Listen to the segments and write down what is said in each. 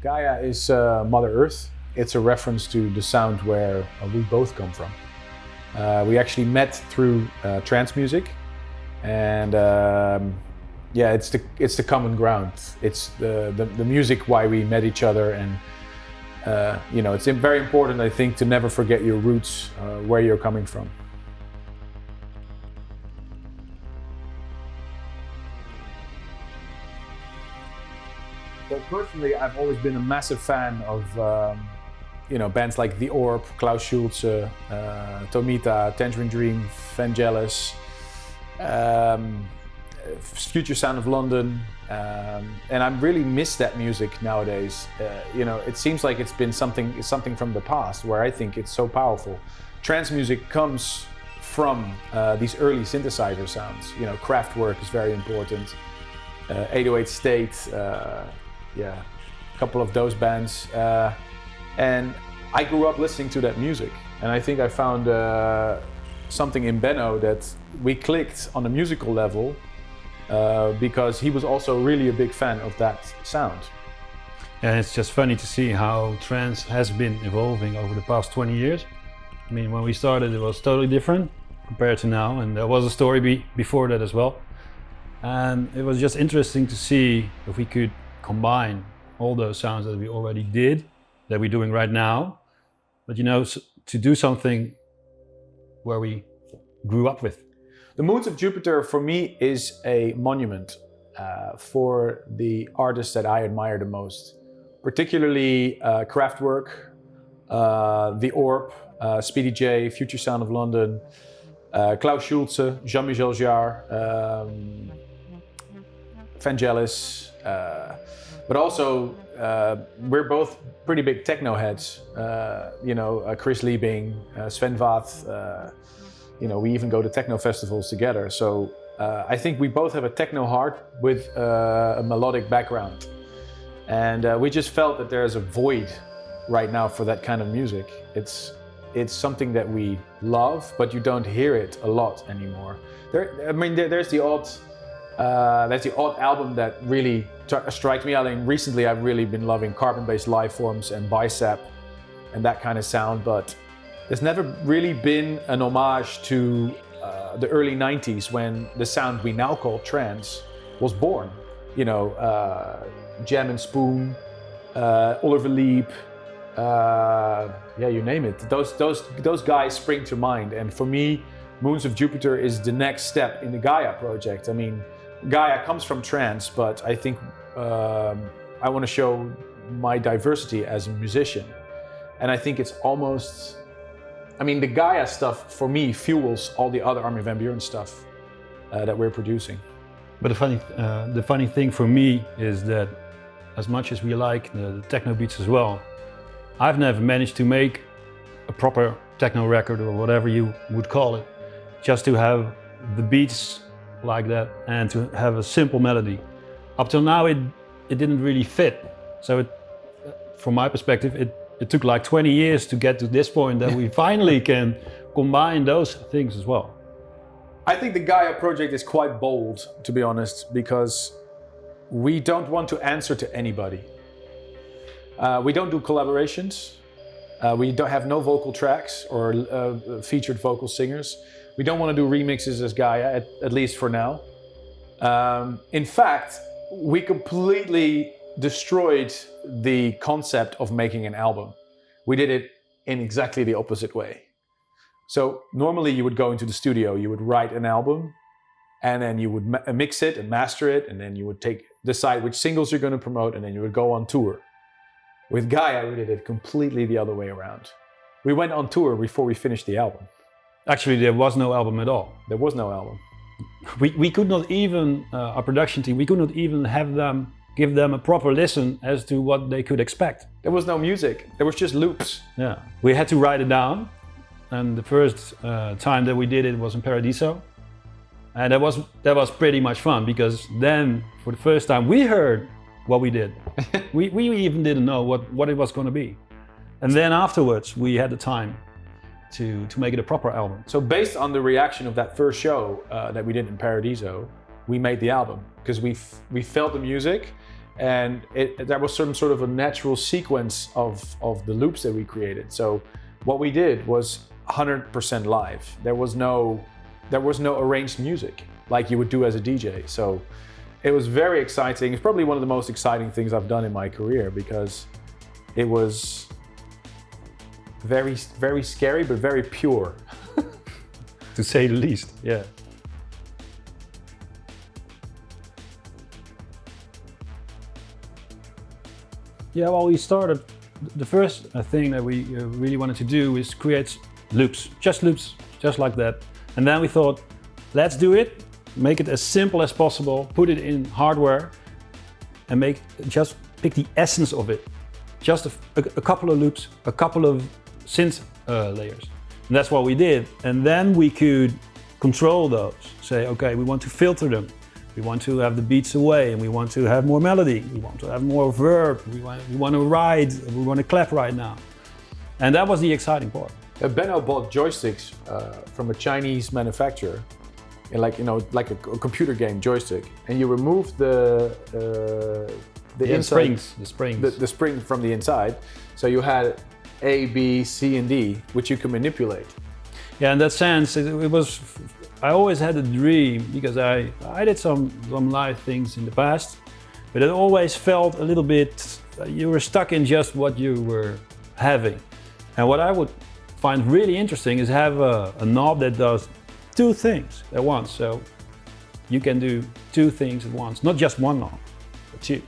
GAIA is Mother Earth. It's a reference to the sound where we both come from. We actually met through trance music, and yeah, it's the common ground. It's the music why we met each other, and you know, it's very important, I think, to never forget your roots, where you're coming from. Well, personally, I've always been a massive fan of you know, bands like The Orb, Klaus Schulze, Tomita, Tangerine Dream, Vangelis, Future Sound of London, and I really miss that music nowadays. You know, it seems like it's been something from the past, where I think it's so powerful. Trance music comes from these early synthesizer sounds. You know, Kraftwerk is very important. 808 State, yeah, a couple of those bands. And I grew up listening to that music, and I think I found something in Benno that we clicked on a musical level, because he was also really a big fan of that sound. And it's just funny to see how trance has been evolving over the past 20 years. I mean, when we started, it was totally different compared to now, and there was a story before that as well. And it was just interesting to see if we could combine all those sounds that we already did, that we're doing right now, but you know, to do something where we grew up with. The Moons of Jupiter for me is a monument for the artists that I admire the most, particularly Kraftwerk, The Orb, Speedy J, Future Sound of London, Klaus Schulze, Jean-Michel Jarre, Vangelis, but also we're both pretty big techno heads. You know, Chris Liebing, Sven Vath, you know, we even go to techno festivals together. So I think we both have a techno heart with a melodic background. And we just felt that there's a void right now for that kind of music. It's something that we love, but you don't hear it a lot anymore. There's the odd album that really strikes me. I mean, recently I've really been loving carbon-based life forms and Bicep and that kind of sound, but there's never really been an homage to the early 90s when the sound we now call trance was born. You know, Jam and Spoon, Oliver Leap, yeah, you name it. Those guys spring to mind, and for me, Moons of Jupiter is the next step in the GAIA project. I mean, GAIA comes from trance, but I think I want to show my diversity as a musician. And I think it's almost, I mean, the GAIA stuff for me fuels all the other Armin van Buuren stuff that we're producing. But the funny thing for me is that as much as we like the techno beats as well, I've never managed to make a proper techno record or whatever you would call it, just to have the beats like that and to have a simple melody. Up till now it didn't really fit. So from my perspective, it took like 20 years to get to this point that we finally can combine those things as well. I think the GAIA project is quite bold, to be honest, because we don't want to answer to anybody. We don't do collaborations. We don't have no vocal tracks or featured vocal singers. We don't want to do remixes as GAIA, at least for now. In fact, we completely destroyed the concept of making an album. We did it in exactly the opposite way. So normally you would go into the studio, you would write an album, and then you would mix it and master it, and then you would decide which singles you're going to promote, and then you would go on tour. With GAIA, we did it completely the other way around. We went on tour before we finished the album. Actually, there was no album at all. There was no album. We could not even, our production team, we could not even give them a proper listen as to what they could expect. There was no music, there was just loops. Yeah, we had to write it down. And the first time that we did it was in Paradiso. And that was pretty much fun, because then for the first time we heard what we did. we even didn't know what it was going to be. And then afterwards we had the time to make it a proper album. So based on the reaction of that first show that we did in Paradiso, we made the album, because we felt the music And there was some sort of a natural sequence of the loops that we created. So what we did was 100% live. There was no arranged music like you would do as a DJ. So it was very exciting. It's probably one of the most exciting things I've done in my career, because it was very, very scary, but very pure. To say the least, yeah. Yeah, well, we started, the first thing that we really wanted to do is create loops, just like that. And then we thought, let's do it, make it as simple as possible, put it in hardware, and just pick the essence of it. Just a couple of loops, a couple of synth layers. And that's what we did. And then we could control those, say, okay, we want to filter them. We want to have the beats away, and we want to have more melody. We want to have more verb. We want to ride. We want to clap right now. And that was the exciting part. Benno bought joysticks from a Chinese manufacturer, and like a computer game joystick. And you remove the inside, the spring from the inside. So you had A, B, C, and D, which you can manipulate. Yeah, in that sense, it was. I always had a dream, because I did some live things in the past, but it always felt a little bit, you were stuck in just what you were having. And what I would find really interesting is have a knob that does two things at once. So you can do two things at once, not just one knob, but two.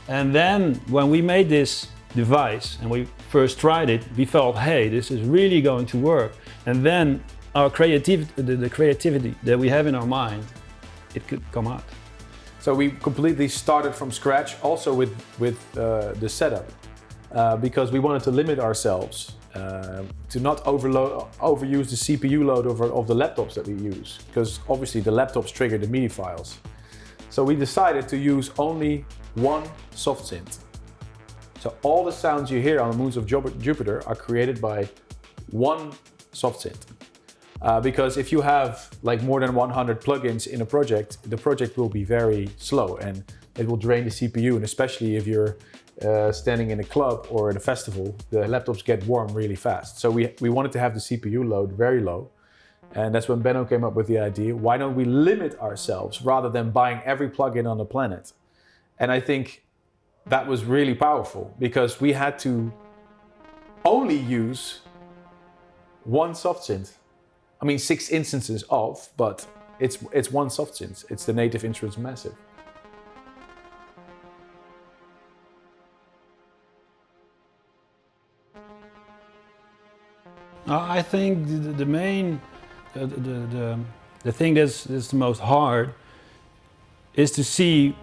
And then when we made this device and we first tried it, we felt, hey, this is really going to work. And then our the creativity that we have in our mind, it could come out. So we completely started from scratch, also with the setup, because we wanted to limit ourselves to not overuse the CPU load of the laptops that we use, because obviously the laptops trigger the MIDI files. So we decided to use only one soft synth. So all the sounds you hear on the moons of Jupiter are created by one soft synth. Because if you have like more than 100 plugins in a project, the project will be very slow and it will drain the CPU. And especially if you're standing in a club or in a festival, the laptops get warm really fast. So we wanted to have the CPU load very low. And that's when Benno came up with the idea, why don't we limit ourselves rather than buying every plugin on the planet? And I think that was really powerful, because we had to only use one soft synth. I mean, 6 instances of, but it's one soft synth. It's the Native Instruments Massive. I think the main, the thing that's the most hard is to see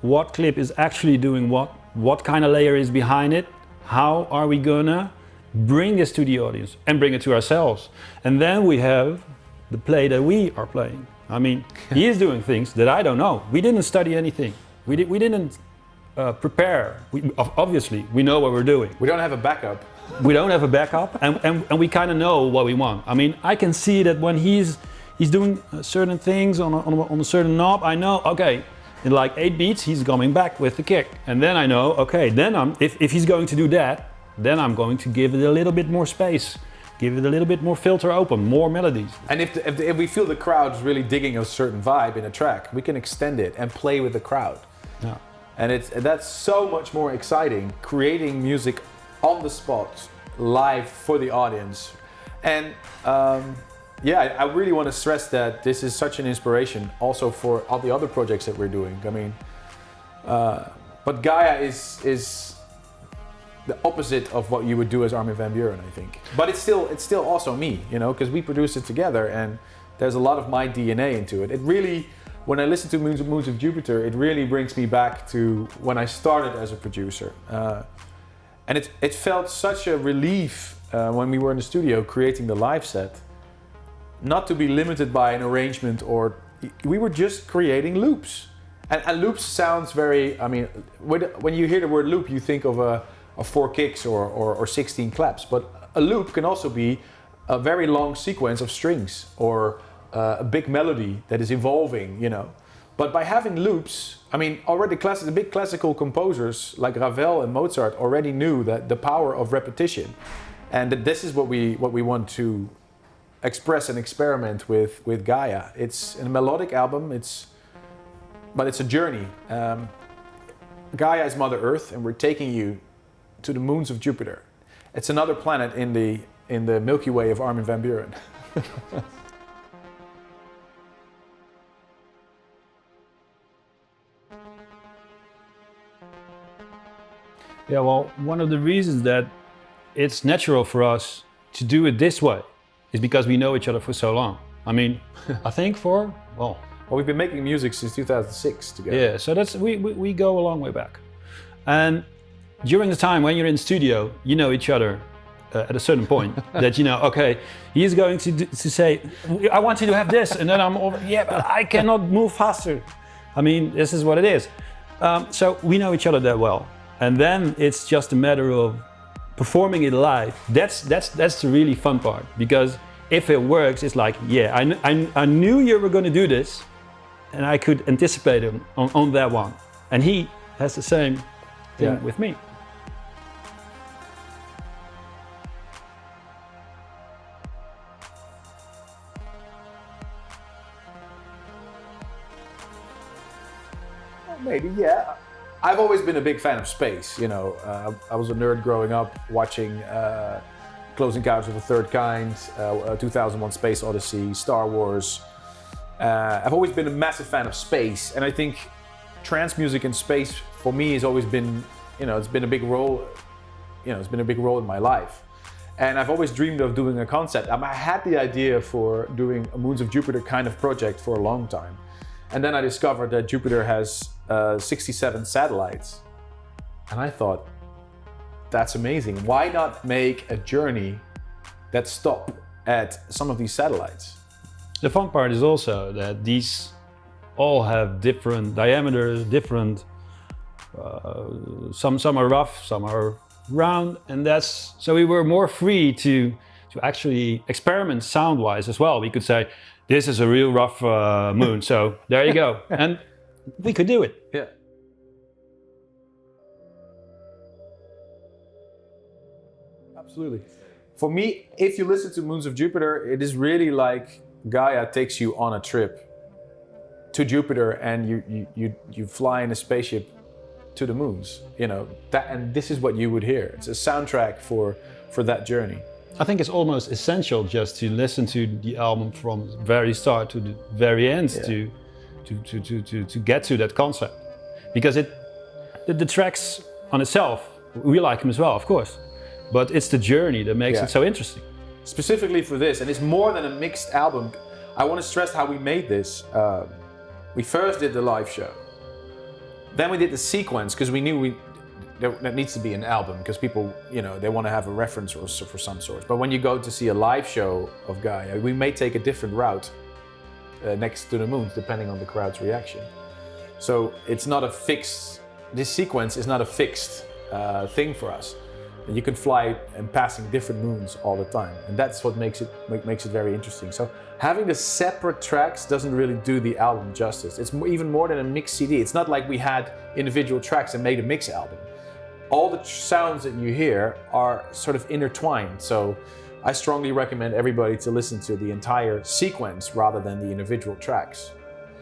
what clip is actually doing what kind of layer is behind it, how are we gonna bring this to the audience and bring it to ourselves. And then we have the play that we are playing. I mean, he is doing things that I don't know. We didn't study anything. We didn't prepare. Obviously, we know what we're doing. We don't have a backup. We don't have a backup, and we kind of know what we want. I mean, I can see that when he's doing certain things on a certain knob, I know, okay, in like 8 beats, he's coming back with the kick. And then I know, okay, then if he's going to do that, then I'm going to give it a little bit more space, give it a little bit more filter open, more melodies. And if we feel the crowd's really digging a certain vibe in a track, we can extend it and play with the crowd. Yeah. And that's so much more exciting, creating music on the spot, live for the audience. And yeah, I really want to stress that this is such an inspiration also for all the other projects that we're doing. I mean, but GAIA is the opposite of what you would do as Armin van Buuren, I think. But it's still also me, you know, because we produce it together and there's a lot of my DNA into it. It really, when I listen to Moons of Jupiter, it really brings me back to when I started as a producer. And it felt such a relief when we were in the studio creating the live set, not to be limited by an arrangement, or we were just creating loops. And loops sounds very, I mean, when you hear the word loop, you think of 4 kicks or 16 claps, but a loop can also be a very long sequence of strings or a big melody that is evolving, you know. But by having loops, I mean, already the big classical composers like Ravel and Mozart already knew that the power of repetition, and that this is what we want to express and experiment with GAIA. It's a melodic album. But it's a journey. GAIA is Mother Earth, and we're taking you to the moons of Jupiter. It's another planet in the Milky Way of Armin van Buuren. Yeah, well, one of the reasons that it's natural for us to do it this way is because we know each other for so long. I mean, I think well, we've been making music since 2006 together. Yeah, so that's we go a long way back. And during the time when you're in the studio, you know each other at a certain point that you know, okay, he's going to say, I want you to have this, and then I'm over, yeah, but I cannot move faster. I mean, this is what it is. So we know each other that well. And then it's just a matter of performing it live. That's the really fun part, because if it works, it's like, yeah, I knew you were going to do this, and I could anticipate him on that one. And he has the same thing with me. Maybe, yeah. I've always been a big fan of space, you know. I was a nerd growing up watching Close Encounters of the Third Kind, 2001 Space Odyssey, Star Wars. I've always been a massive fan of space, and I think trance music in space for me has always been, you know, it's been a big role, in my life. And I've always dreamed of doing a concept. I had the idea for doing a Moons of Jupiter kind of project for a long time. And then I discovered that Jupiter has 67 satellites. And I thought, that's amazing. Why not make a journey that stops at some of these satellites? The fun part is also that these all have different diameters, different, some are rough, some are round, and so we were more free to actually experiment sound-wise as well. We could say, this is a real rough moon, so there you go. And we could do it. Yeah. Absolutely. For me, if you listen to Moons of Jupiter, it is really like GAIA takes you on a trip to Jupiter, and you fly in a spaceship to the moons. You know, and this is what you would hear. It's a soundtrack for that journey. I think it's almost essential just to listen to the album from the very start to the very end to get to that concept, because the tracks on itself, we like them as well, of course, but it's the journey that makes it so interesting. Specifically for this, and it's more than a mixed album. I want to stress how we made this. We first did the live show, then we did the sequence, because we knew that needs to be an album, because people, you know, they want to have a reference or for some sort. But when you go to see a live show of GAIA, we may take a different route next to the moons, depending on the crowd's reaction. So it's not a fixed, this sequence is not a fixed thing for us. And you can fly and passing different moons all the time. And that's what makes it very interesting. So having the separate tracks doesn't really do the album justice. It's even more than a mix CD. It's not like we had individual tracks and made a mix album. All the sounds that you hear are sort of intertwined. So I strongly recommend everybody to listen to the entire sequence rather than the individual tracks,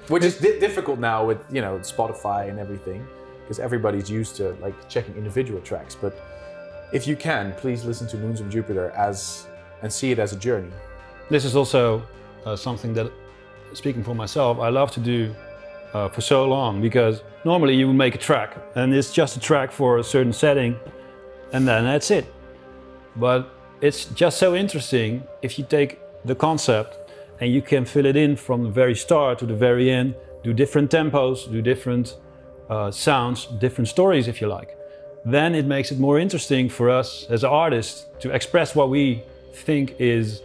which is difficult now with, you know, Spotify and everything, because everybody's used to like checking individual tracks. But if you can, please listen to Moons of Jupiter and see it as a journey. This is also something that, speaking for myself, I love to do for so long, because normally you would make a track and it's just a track for a certain setting and then that's it. But it's just so interesting if you take the concept and you can fill it in from the very start to the very end, do different tempos, do different sounds, different stories if you like. Then it makes it more interesting for us as artists to express what we think is,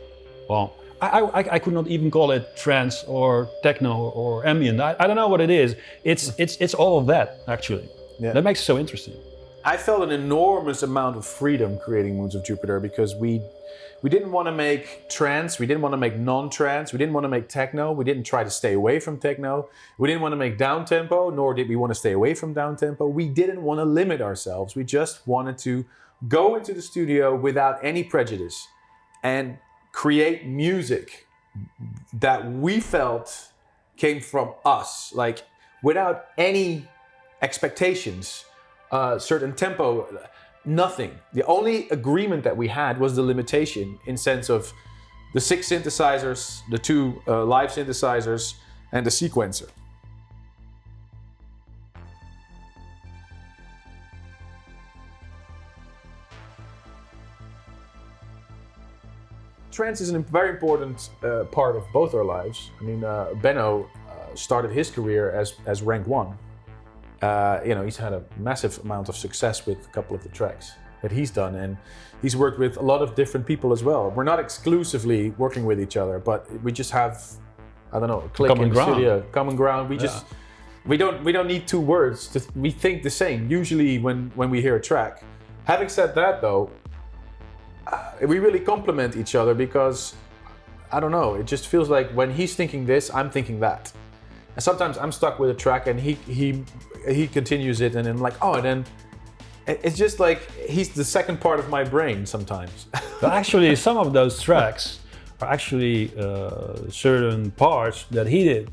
well, I could not even call it trance or techno or ambient. I don't know what it is. It's all of that, actually. Yeah. That makes it so interesting. I felt an enormous amount of freedom creating Moons of Jupiter because we didn't want to make trance, we didn't want to make non-trance, we didn't want to make techno, we didn't try to stay away from techno, we didn't want to make down-tempo, nor did we want to stay away from down-tempo. We didn't want to limit ourselves, we just wanted to go into the studio without any prejudice and create music that we felt came from us, like without any expectations, certain tempo, nothing. The only agreement that we had was the limitation in sense of the 6 synthesizers, the 2 live synthesizers, and the sequencer. Trance is a very important part of both our lives. I mean, Benno started his career as rank 1. He's had a massive amount of success with a couple of the tracks that he's done, and he's worked with a lot of different people as well. We're not exclusively working with each other, but we just have, I don't know, a click in the studio, common ground. We don't need 2 words. We think the same usually when we hear a track. Having said that, though, we really complement each other because I don't know. It just feels like when he's thinking this, I'm thinking that. And sometimes I'm stuck with a track and he continues it, and then like, oh, and then it's just like he's the second part of my brain sometimes. But actually, some of those tracks are actually certain parts that he did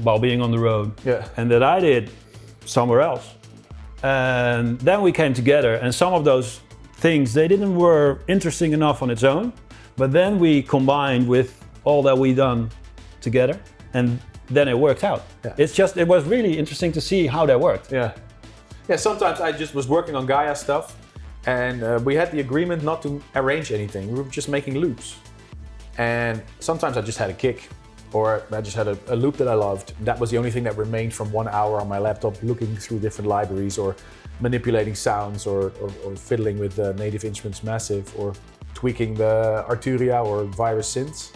while being on the road, and that I did somewhere else. And then we came together, and some of those things, they didn't were interesting enough on its own, but then we combined with all that we done together, and then it worked out. It was really interesting to see how that worked. Yeah, sometimes I just was working on GAIA stuff, and we had the agreement not to arrange anything. We were just making loops. And sometimes I just had a kick, or I just had a loop that I loved. That was the only thing that remained from 1 hour on my laptop, looking through different libraries, or manipulating sounds, or fiddling with Native Instruments Massive, or tweaking the Arturia or Virus synths.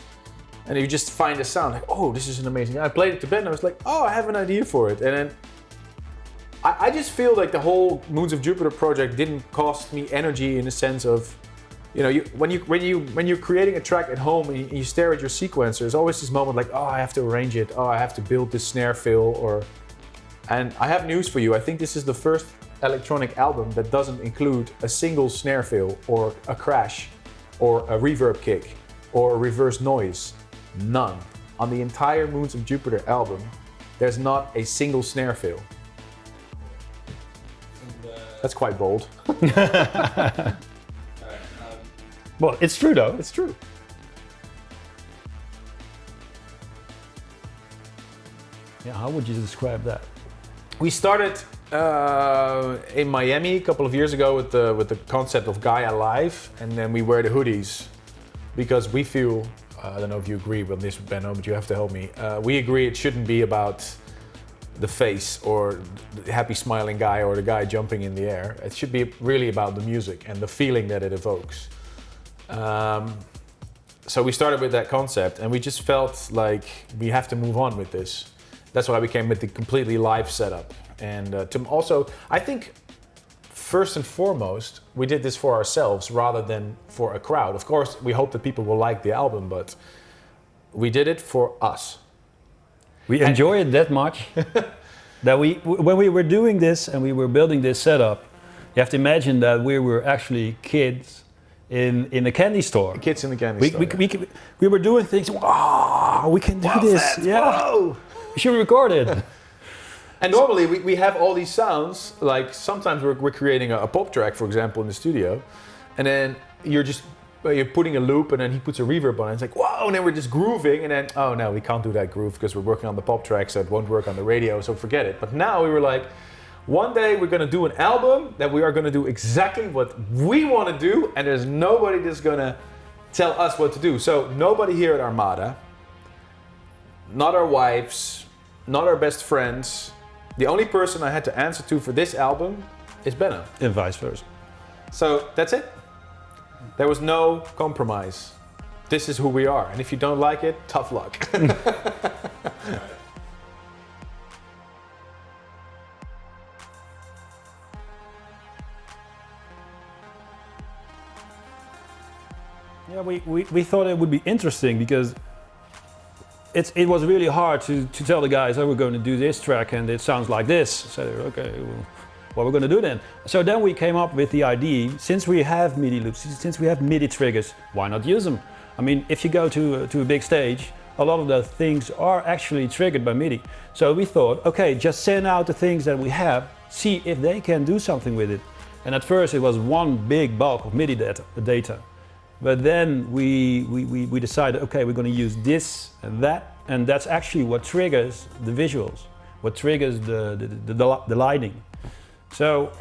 And you just find a sound like, oh, this is an amazing. I played it to Ben and I was like, oh, I have an idea for it. And then I just feel like the whole Moons of Jupiter project didn't cost me energy in the sense of, when you're creating a track at home and you stare at your sequencer, there's always this moment like, oh, I have to arrange it. Oh, I have to build this snare fill. And I have news for you. I think this is the first electronic album that doesn't include a single snare fill, or a crash, or a reverb kick, or a reverse noise. None. On the entire Moons of Jupiter album, there's not a single snare fill. That's quite bold. Well, it's true though. It's true. Yeah, how would you describe that? We started in Miami a couple of years ago with the concept of GAIA Live, and then we wear the hoodies because we feel, I don't know if you agree with this, Benno, but you have to help me. We agree it shouldn't be about the face or the happy smiling guy or the guy jumping in the air. It should be really about the music and the feeling that it evokes. So we started with that concept, and we just felt like we have to move on with this. That's why we came with the completely live setup. And I think first and foremost, we did this for ourselves rather than for a crowd. Of course, we hope that people will like the album, but we did it for us. We enjoy it that much that when we were doing this and we were building this setup, you have to imagine that we were actually kids in a candy store. Kids in the candy store. We were doing things. Wow, we can do this. Whoa. We should record it. And normally we have all these sounds. Like sometimes we're creating a pop track, for example, in the studio, and then you're putting a loop, and then he puts a reverb on it. It's like, wow, and then we're just grooving, and then, oh no, we can't do that groove because we're working on the pop track, so it won't work on the radio, so forget it. But now we were like, one day we're gonna do an album that we are gonna do exactly what we want to do, and there's nobody that's gonna tell us what to do. So nobody here at Armada, not our wives, not our best friends. The only person I had to answer to for this album is Benno. And vice versa. So that's it. There was no compromise. This is who we are. And if you don't like it, tough luck. Yeah, we thought it would be interesting because it was really hard to tell the guys, oh, we're going to do this track and it sounds like this. So, okay, well, what we're going to do then? So then we came up with the idea, since we have MIDI loops, since we have MIDI triggers, why not use them? I mean, if you go to a big stage, a lot of the things are actually triggered by MIDI. So we thought, okay, just send out the things that we have, see if they can do something with it. And at first it was one big bulk of MIDI data. But then we decided, okay, we're going to use this and that's actually what triggers the visuals, what triggers the lighting. So,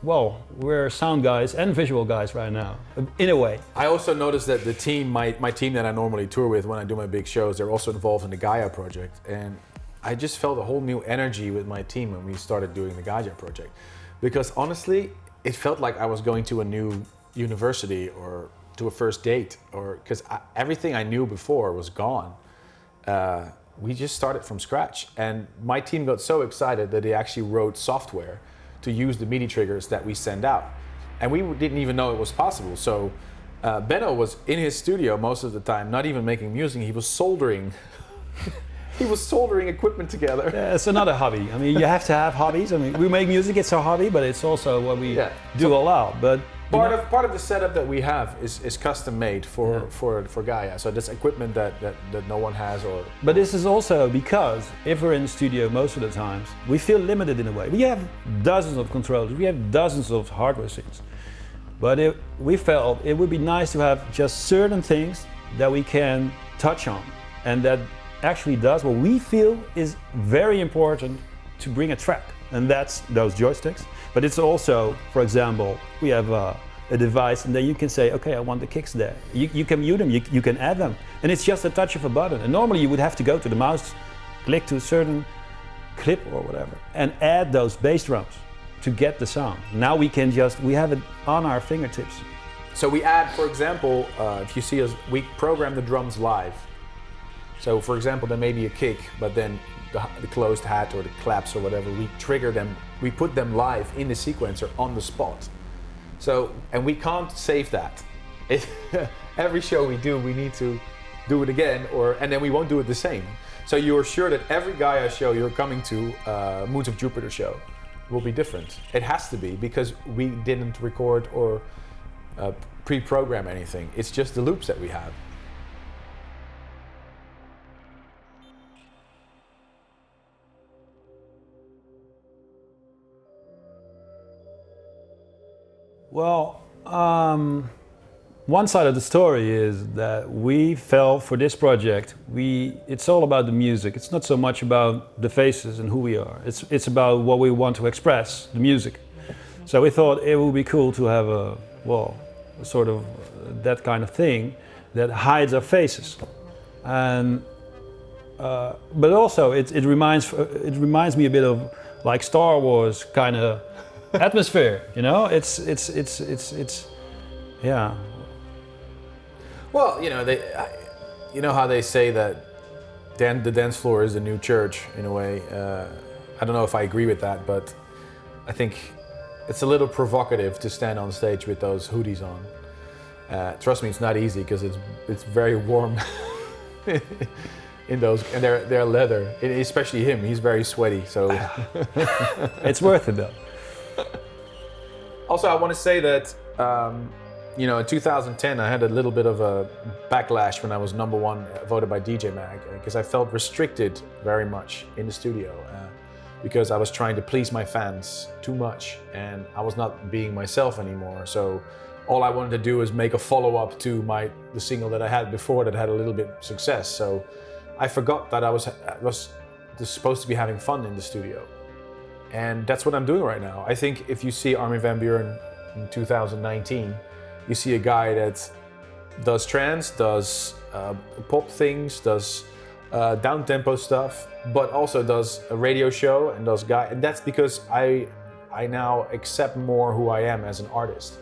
well, we're sound guys and visual guys right now, in a way. I also noticed that the team, my team that I normally tour with when I do my big shows, they're also involved in the GAIA project. And I just felt a whole new energy with my team when we started doing the GAIA project. Because honestly, it felt like I was going to a new university or to a first date, or because everything I knew before was gone. We just started from scratch, and my team got so excited that they actually wrote software to use the MIDI triggers that we send out, and we didn't even know it was possible. So Benno was in his studio most of the time, not even making music. He was soldering. He was soldering equipment together. Yeah, it's another hobby. I mean, you have to have hobbies. I mean, we make music; it's our hobby, but it's also what we do a lot. But part of the setup that we have is custom made for GAIA. So that's equipment that no one has. But this is also because if we're in the studio most of the times, we feel limited in a way. We have dozens of controllers, we have dozens of hardware things. But we felt it would be nice to have just certain things that we can touch on, and that actually does what we feel is very important to bring a track, and that's those joysticks. But it's also, for example, we have a device, and then you can say, okay, I want the kicks there. You can mute them, you can add them, and it's just a touch of a button. And normally you would have to go to the mouse, click to a certain clip or whatever, and add those bass drums to get the sound. Now we have it on our fingertips. So we add, for example, if you see us, we program the drums live. So for example, there may be a kick, but then the closed hat or the claps or whatever, we trigger them, we put them live in the sequencer on the spot. So, and we can't save that. Every show we do, we need to do it again, and then we won't do it the same. So you're sure that every GAIA show you're coming to, Moons of Jupiter show, will be different. It has to be, because we didn't record or pre-program anything. It's just the loops that we have. Well, one side of the story is that we felt for this project, it's all about the music. It's not so much about the faces and who we are. It's about what we want to express, the music. So we thought it would be cool to have a sort of that kind of thing that hides our faces. And but also it reminds me a bit of like Star Wars kind of atmosphere, you know? It's yeah. Well, you know, you know how they say that the dance floor is the new church in a way. I don't know if I agree with that, but I think it's a little provocative to stand on stage with those hoodies on. Trust me, it's not easy because it's very warm in those, and they're leather. Especially him, he's very sweaty. So it's worth it though. Also, I want to say that you know, in 2010, I had a little bit of a backlash when I was #1 voted by DJ Mag, because I felt restricted very much in the studio because I was trying to please my fans too much, and I was not being myself anymore. So all I wanted to do was make a follow-up to the single that I had before that had a little bit of success. So I forgot that I was supposed to be having fun in the studio. And that's what I'm doing right now. I think if you see Armin van Buuren in 2019, you see a guy that does trance, does pop things, does down-tempo stuff, but also does a radio show and does GAIA. And that's because I now accept more who I am as an artist.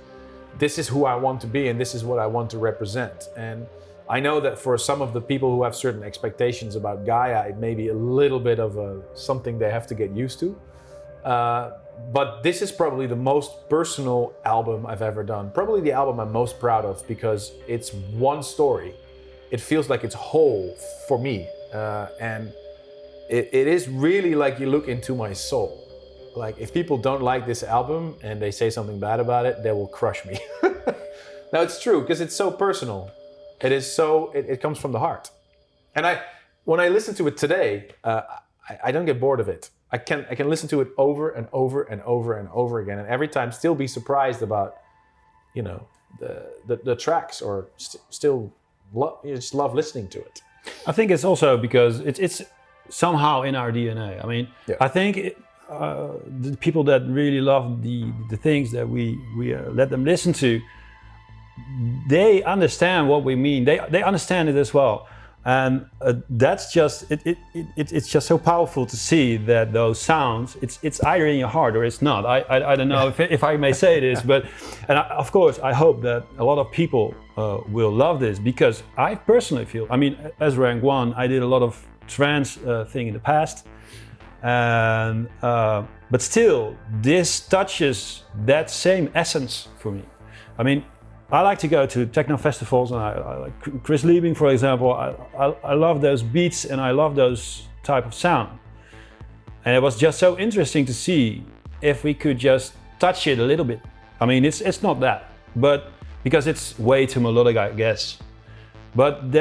This is who I want to be, and this is what I want to represent. And I know that for some of the people who have certain expectations about GAIA, it may be a little bit of something they have to get used to. But this is probably the most personal album I've ever done. Probably the album I'm most proud of because it's one story. It feels like it's whole for me. And it is really like you look into my soul. Like if people don't like this album and they say something bad about it, they will crush me. Now it's true because it's so personal. It is so, it comes from the heart. And when I listen to it today, I don't get bored of it. I can listen to it over and over and over and over again, and every time still be surprised about, you know, the tracks, or you just love listening to it. I think it's also because it's somehow in our DNA. I mean, yeah. I think the people that really love the things that we let them listen to, they understand what we mean. They understand it as well. And that's just it's just so powerful to see that those sounds, it's either in your heart or it's not. I don't know if I may say this, but of course I hope that a lot of people will love this, because I personally feel, I mean, as rank 1 I did a lot of trance thing in the past, and but still this touches that same essence for me. I mean, I like to go to techno festivals, and I like Chris Liebing, for example. I love those beats and I love those type of sound. And it was just so interesting to see if we could just touch it a little bit. I mean, it's not that, but because it's way too melodic, I guess. But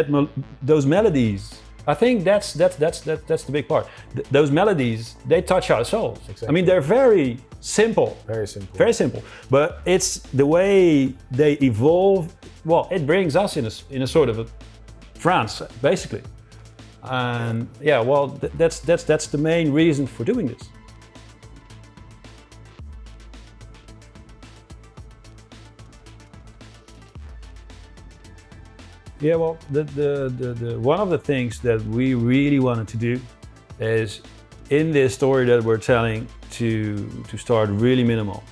those melodies, I think that's the big part. Those melodies, they touch our souls. Exactly. I mean, they're very simple. Very simple. Very simple. But it's the way they evolve. Well, it brings us in a sort of a trance, basically. And yeah, well, that's the main reason for doing this. Yeah, well, the one of the things that we really wanted to do is, in this story that we're telling, to start really minimal.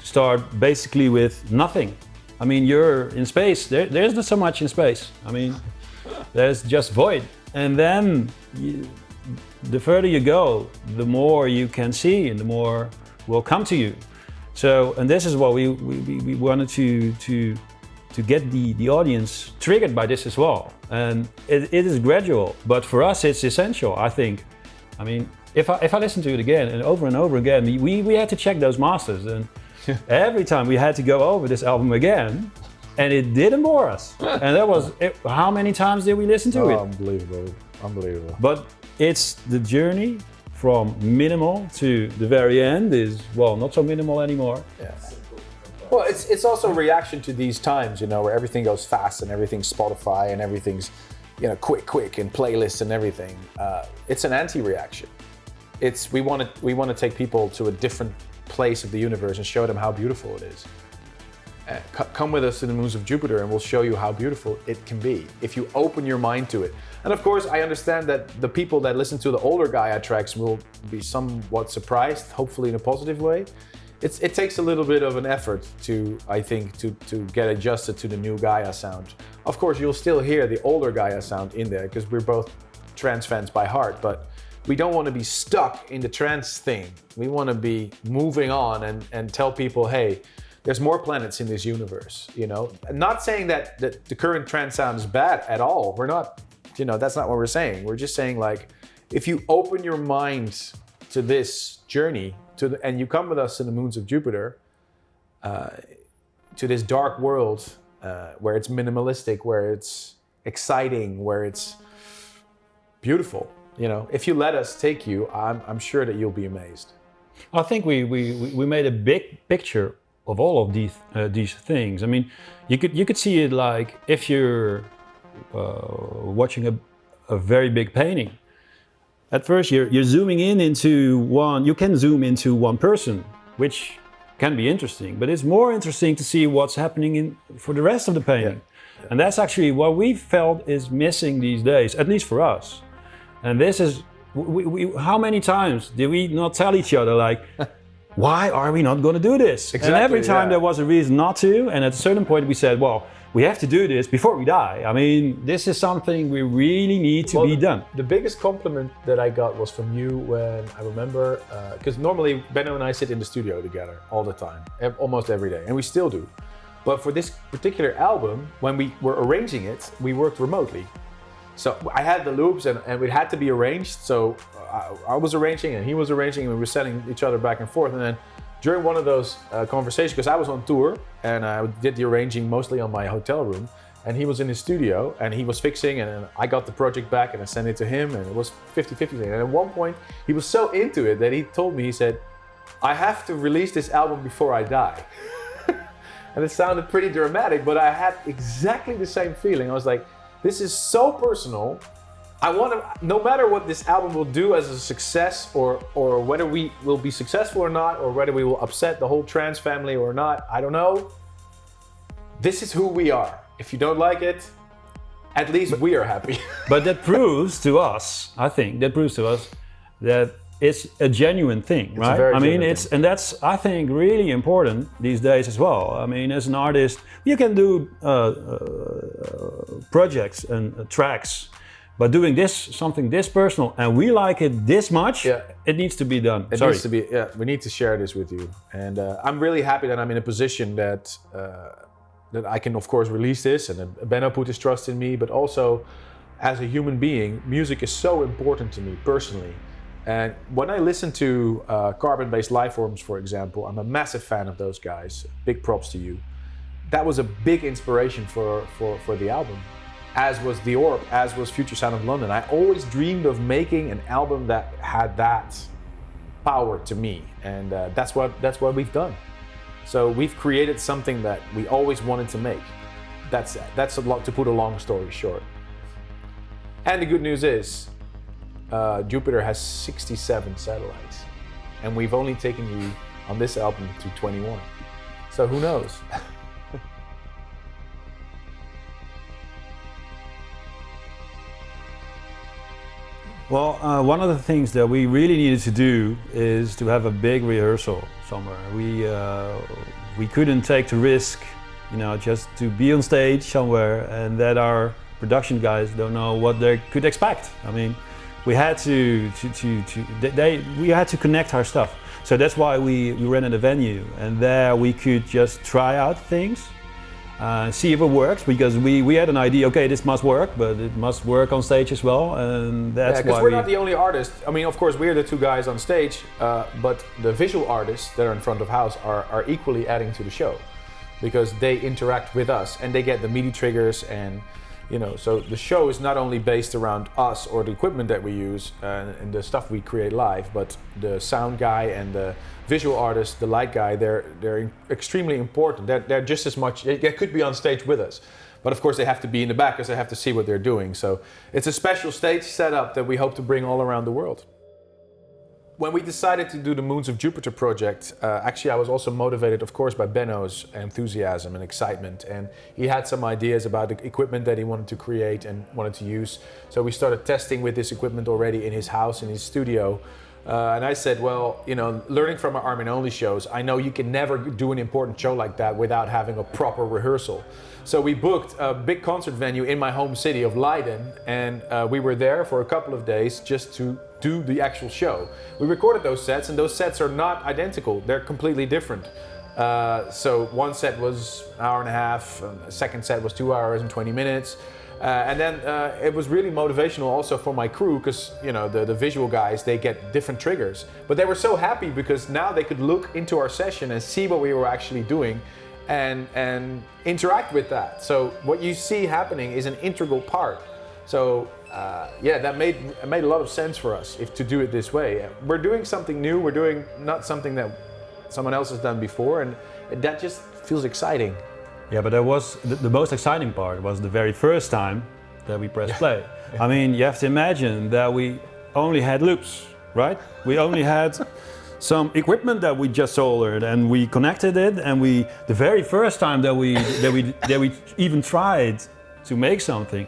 To start basically with nothing. I mean, you're in space, there's not so much in space. I mean, there's just void. And then the further you go, the more you can see and the more will come to you. So, and this is what we wanted to get the audience triggered by this as well. And it is gradual, but for us it's essential, I think. I mean, if I listen to it again and over again, we had to check those masters, and every time we had to go over this album again, and it didn't bore us. And that was, how many times did we listen to it? Unbelievable. But it's the journey from minimal to the very end is, well, not so minimal anymore. Yeah. Well, it's also a reaction to these times, you know, where everything goes fast and everything's Spotify and everything's, you know, quick and playlists and everything. It's an anti-reaction. We want to take people to a different place of the universe and show them how beautiful it is. Come with us to the moons of Jupiter and we'll show you how beautiful it can be if you open your mind to it. And of course, I understand that the people that listen to the older GAIA tracks will be somewhat surprised, hopefully in a positive way. It takes a little bit of an effort I think, to get adjusted to the new GAIA sound. Of course, you'll still hear the older GAIA sound in there because we're both trance fans by heart, but we don't want to be stuck in the trance thing. We want to be moving on and tell people, hey, there's more planets in this universe, you know? I'm not saying that the current trance sound is bad at all. We're not, you know, that's not what we're saying. We're just saying, like, if you open your mind to this journey, and you come with us to the moons of Jupiter, to this dark world where it's minimalistic, where it's exciting, where it's beautiful. You know, if you let us take you, I'm sure that you'll be amazed. I think we made a big picture of all of these things. I mean, you could see it like if you're watching a very big painting. At first, you're zooming into one. You can zoom into one person, which can be interesting. But it's more interesting to see what's happening for the rest of the painting. Yeah. And that's actually what we felt is missing these days, at least for us. And this is, how many times did we not tell each other, like, why are we not going to do this? Exactly, and every time there was a reason not to, and at a certain point we said, well, we have to do this before we die. I mean, this is something we really need to be done. The biggest compliment that I got was from you when I remember, because normally Benno and I sit in the studio together all the time, almost every day, and we still do. But for this particular album, when we were arranging it, we worked remotely. So I had the loops and it had to be arranged. So I was arranging and he was arranging and we were sending each other back and forth. And then during one of those conversations, because I was on tour and I did the arranging mostly on my hotel room, and he was in his studio and he was fixing, and I got the project back and I sent it to him, and it was 50-50. And at one point he was so into it that he told me, he said, I have to release this album before I die. And it sounded pretty dramatic, but I had exactly the same feeling. I was like, this is so personal. I want to, no matter what this album will do as a success, or whether we will be successful or not, or whether we will upset the whole Trance family or not, I don't know. This is who we are. If you don't like it, at least we are happy. But that proves to us, I think, that it's a genuine thing, right? I mean, and that's, I think, really important these days as well. I mean, as an artist, you can do projects and tracks, but doing something this personal, and we like it this much, it needs to be done. It needs to be, we need to share this with you. And I'm really happy that I'm in a position that I can, of course, release this, and Benno put his trust in me, but also as a human being, music is so important to me personally. And when I listen to carbon-based lifeforms, for example, I'm a massive fan of those guys. Big props to you. That was a big inspiration for the album, as was The Orb, as was Future Sound of London. I always dreamed of making an album that had that power to me, and that's what we've done. So we've created something that we always wanted to make. That's a lot, to put a long story short. And the good news is, Jupiter has 67 satellites, and we've only taken you on this album to 21. So who knows? Well, one of the things that we really needed to do is to have a big rehearsal somewhere. We couldn't take the risk, just to be on stage somewhere and that our production guys don't know what they could expect. I mean, we had to connect our stuff. So that's why we rented a venue, and there we could just try out things, see if it works, because we had an idea, okay, this must work, but it must work on stage as well, and that's why because we're not the only artists. I mean, of course, we're the two guys on stage, but the visual artists that are in front of house are equally adding to the show, because they interact with us and they get the MIDI triggers, and so the show is not only based around us or the equipment that we use and the stuff we create live, but the sound guy and the visual artist, the light guy, they're extremely important. They're just as much, they could be on stage with us, but of course they have to be in the back because they have to see what they're doing. So it's a special stage setup that we hope to bring all around the world. When we decided to do the Moons of Jupiter project, actually I was also motivated, of course, by Benno's enthusiasm and excitement, and he had some ideas about the equipment that he wanted to create and wanted to use. So we started testing with this equipment already in his house, in his studio. And I said, well, learning from our Armin only shows, I know you can never do an important show like that without having a proper rehearsal. So we booked a big concert venue in my home city of Leiden, and we were there for a couple of days just to do the actual show. We recorded those sets, and those sets are not identical. They're completely different. So one set was an hour and a half, the second set was 2 hours and 20 minutes. And then it was really motivational also for my crew, because the visual guys, they get different triggers. But they were so happy because now they could look into our session and see what we were actually doing and interact with that. So what you see happening is an integral part. So that made a lot of sense for us to do it this way. We're doing something new, we're doing not something that someone else has done before, and that just feels exciting. Yeah, but that was the most exciting part was the very first time that we pressed play. I mean, you have to imagine that we only had loops, right? We only had some equipment that we just soldered, and we connected it, and the very first time that we even tried to make something,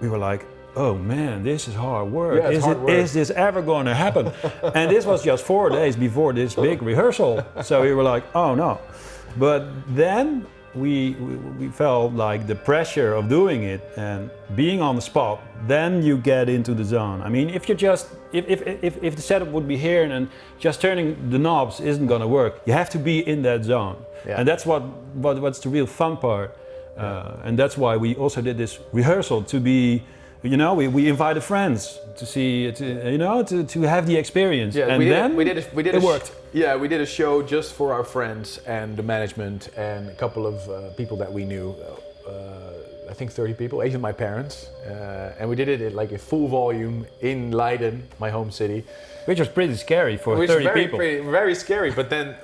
we were like, oh man, this is hard work. Yeah, it's hard work. Is this ever going to happen? And this was just 4 days before this big rehearsal. So we were like, oh no. But then we felt like the pressure of doing it and being on the spot, then you get into the zone. I mean, if the setup would be here and just turning the knobs isn't gonna work, you have to be in that zone. Yeah. And that's what's the real fun part. And that's why we also did this rehearsal to be, you know, we invited friends to see, to have the experience. Yeah, and it worked. Yeah, we did a show just for our friends and the management and a couple of people that we knew. I think 30 people, even my parents. And we did it at like a full volume in Leiden, my home city. Which was pretty scary for 30 people. Very scary, but then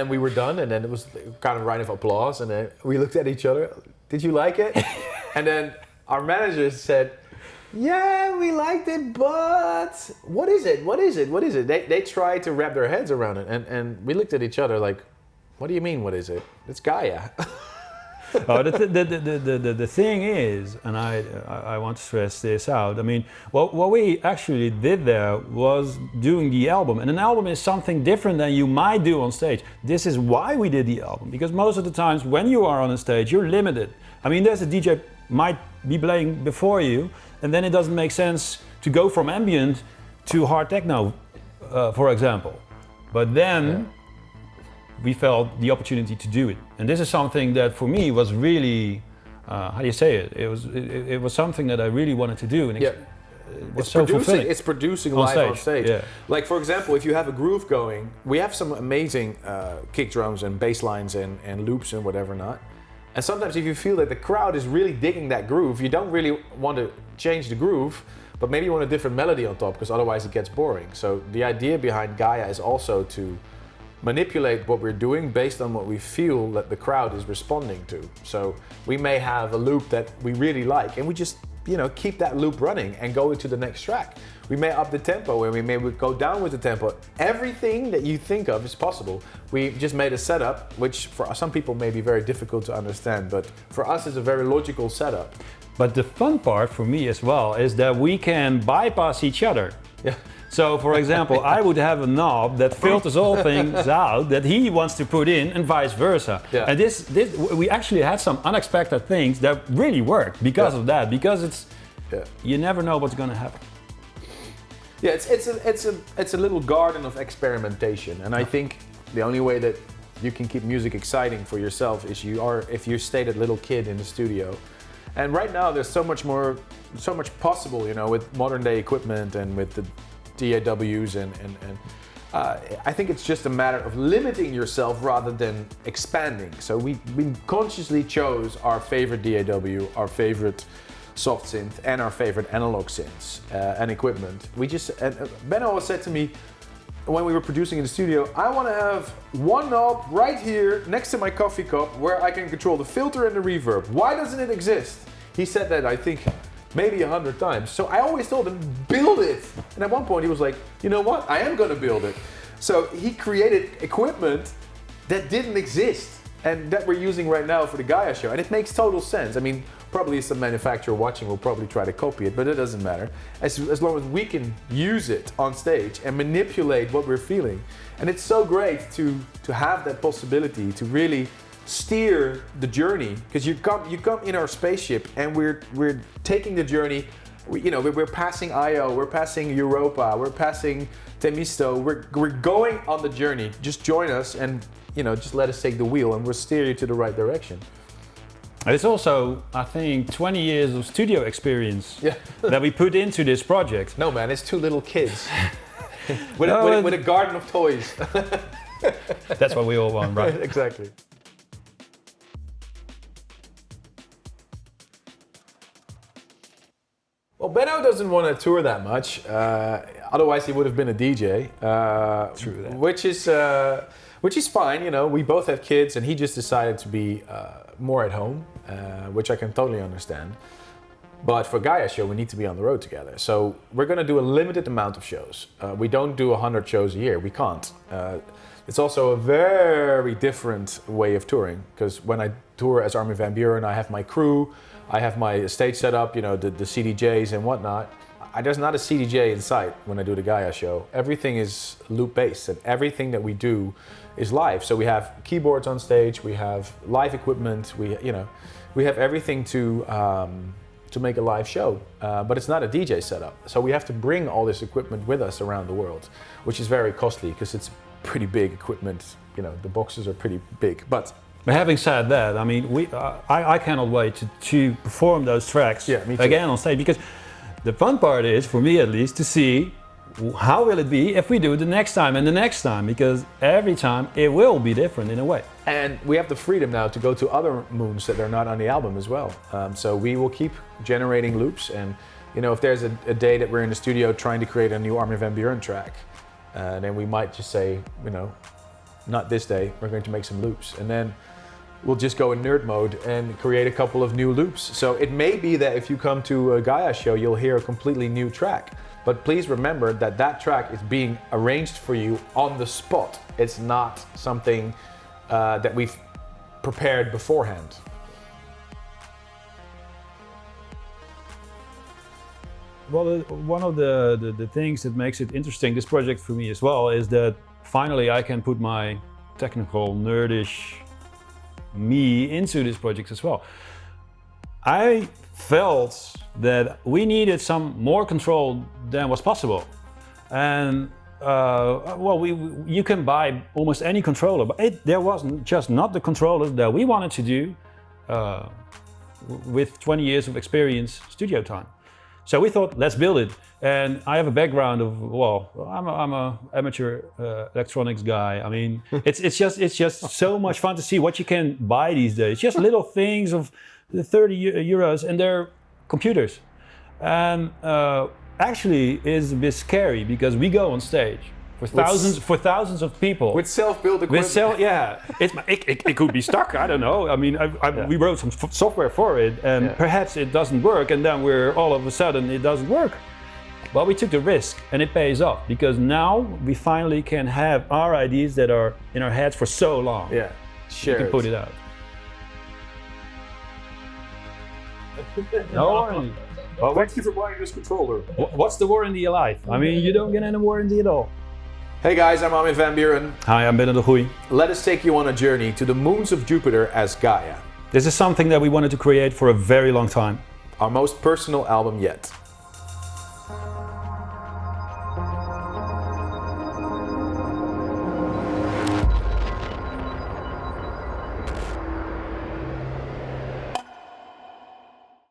we were done, and then it was kind of a round of applause, and then we looked at each other. Did you like it? And then our manager said, yeah, we liked it, but what is it? What is it? What is it? They tried to wrap their heads around it, and we looked at each other like, what do you mean, what is it? It's GAIA. Oh, the thing is, and I want to stress this out, I mean, what we actually did there was doing the album, and an album is something different than you might do on stage. This is why we did the album, because most of the times when you are on a stage, you're limited. I mean, there's a DJ might be playing before you, and then it doesn't make sense to go from ambient to hard techno, for example. But then we felt the opportunity to do it, and this is something that for me was really, how do you say it? It was something that I really wanted to do, and it was so fulfilling. It's producing live on stage. Yeah. Like for example, if you have a groove going, we have some amazing kick drums and bass lines and loops and whatever not. And sometimes if you feel that the crowd is really digging that groove, you don't really want to change the groove, but maybe you want a different melody on top, because otherwise it gets boring. So the idea behind GAIA is also to manipulate what we're doing based on what we feel that the crowd is responding to. So we may have a loop that we really like, and we just, you know, keep that loop running and go into the next track. We may up the tempo, and we may go down with the tempo. Everything that you think of is possible. We just made a setup, which for some people may be very difficult to understand, but for us is a very logical setup. But the fun part for me as well is that we can bypass each other. Yeah. So, for example, I would have a knob that filters all things out that he wants to put in, and vice versa. Yeah. And this we actually had some unexpected things that really worked because of that. Because you never know what's going to happen. Yeah, it's a little garden of experimentation, and I think the only way that you can keep music exciting for yourself is if you stay that little kid in the studio. And right now, there's so much possible, you know, with modern day equipment and with the DAWs and I think it's just a matter of limiting yourself rather than expanding. So we consciously chose our favorite DAW, our favorite soft synth, and our favorite analog synths and equipment. Benno always said to me when we were producing in the studio, I want to have one knob right here next to my coffee cup where I can control the filter and the reverb. Why doesn't it exist? He said that, I think, maybe 100 times. So I always told him, build it. And at one point he was like, you know what? I am gonna build it. So he created equipment that didn't exist and that we're using right now for the GAIA show. And it makes total sense. I mean, probably some manufacturer watching will probably try to copy it, but it doesn't matter. As long as we can use it on stage and manipulate what we're feeling. And it's so great to have that possibility to really steer the journey, because you come in our spaceship and we're taking the journey. We're passing Io, we're passing Europa, we're passing Temisto. We're going on the journey. Just join us and just let us take the wheel, and we'll steer you to the right direction. It's also, I think, 20 years of studio experience that we put into this project. No man, it's 2 little kids with a garden of toys. That's what we all want, right? Exactly. Well, Benno doesn't want to tour that much. Otherwise, he would have been a DJ. True that. Which is fine. We both have kids, and he just decided to be more at home, which I can totally understand. But for GAIA show, we need to be on the road together. So we're going to do a limited amount of shows. We don't do 100 shows a year. We can't. It's also a very different way of touring, because when I tour as Armin van Buuren, I have my crew, I have my stage set up, you know, the CDJs and whatnot. There's not a CDJ in sight when I do the GAIA show. Everything is loop-based, and everything that we do is live. So we have keyboards on stage, we have live equipment, we have everything to make a live show, but it's not a DJ setup. So we have to bring all this equipment with us around the world, which is very costly because it's pretty big equipment. You know, the boxes are pretty big. But having said that, I mean, I cannot wait to perform those tracks again on stage, because the fun part is, for me at least, to see how will it be if we do it the next time and the next time, because every time it will be different in a way. And we have the freedom now to go to other moons that are not on the album as well. So we will keep generating loops, and you know, if there's a day that we're in the studio trying to create a new Armin van Buuren track, then we might just say, you know, not this day, we're going to make some loops. And then we'll just go in nerd mode and create a couple of new loops. So it may be that if you come to a GAIA show, you'll hear a completely new track. But please remember that that track is being arranged for you on the spot. It's not something that we've prepared beforehand. Well, one of the things that makes it interesting, this project for me as well, is that finally I can put my technical, nerdish me into this project as well. I felt that we needed some more control than was possible, and well, you can buy almost any controller, but there wasn't just not the controllers that we wanted to do with 20 years of experience studio time. So we thought, let's build it. And I have a background of, well, I'm a amateur electronics guy. I mean, it's just so much fun to see what you can buy these days. Just little things of 30 euros, and they're computers. And actually, it's a bit scary because we go on stage for thousands of people with self-built equipment. It could be stuck. I don't know. I mean, we wrote some software for it, and perhaps it doesn't work, and then we're all of a sudden it doesn't work. But we took the risk, and it pays off, because now we finally can have our ideas that are in our heads for so long. Yeah, sure. We can put it out. No warranty. Well, thank you for buying this controller. What's the warranty like? I mean, you don't get any warranty at all. Hey guys, I'm Armin van Buuren. Hi, I'm Benno de Goeij. Let us take you on a journey to the moons of Jupiter as GAIA. This is something that we wanted to create for a very long time. Our most personal album yet.